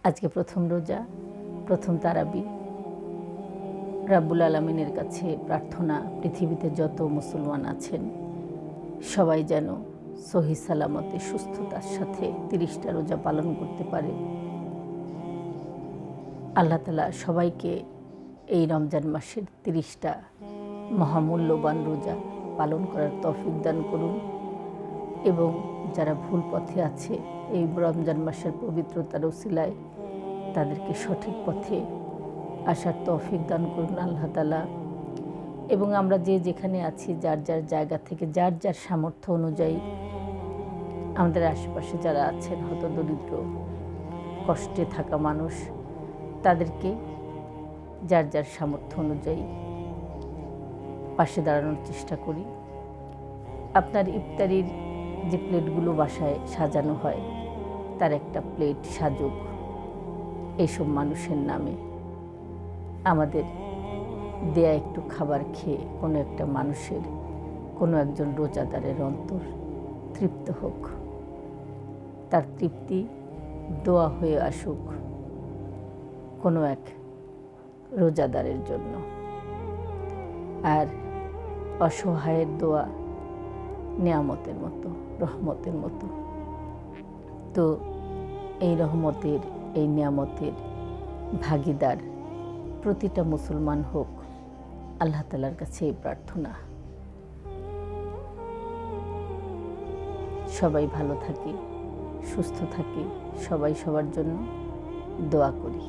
আজকে প্রথম রোজা, প্রথম তারাবি। রাব্বুল আলামিনের কাছে প্রার্থনা, পৃথিবীতে যত মুসলমান আছেন সবাই যেন সহি সালামতে সুস্থতার সাথে 30টা রোজা পালন করতে পারে। আল্লাহ তাআলা সবাইকে এই রমজান মাসের 30টা মহামূল্যবান রোজা পালন করার তৌফিক দান করুন এবং যারা ভুল পথে আছে এই রমজান মাসের পবিত্রতার উসিলায় তাদেরকে সঠিক পথে আসার তৌফিক দান করুন আল্লাহ তাআলা। এবং আমরা যে যেখানে আছি যার যার জায়গা থেকে যার যার সামর্থ্য অনুযায়ী আমাদের আশেপাশে যারা আছেন হতদরিদ্র কষ্টে থাকা মানুষ তাদেরকে যার যার সামর্থ্য অনুযায়ী পাশে দাঁড়ানোর চেষ্টা করি। আপনার ইফতারির যে প্লেটগুলো বাসায় সাজানো হয় তার একটা প্লেট সাজুক এইসব মানুষের নামে। আমাদের দেয়া একটু খাবার খেয়ে কোনো একটা মানুষের, কোনো একজন রোজাদারের অন্তর তৃপ্ত হোক, তার তৃপ্তি দোয়া হয়ে আসুক কোনো এক রোজাদারের জন্য। আর অসহায়ের দোয়া নিয়ামতের মতো, রহমতের মতো। তো এই রহমতের, এই নিয়ামতের ভাগিদার প্রতিটা মুসলমান হোক, আল্লাহ তাআলার কাছে এই প্রার্থনা। সবাই ভালো থাকি, সুস্থ থাকি, সবাই সবার জন্য দোয়া করি।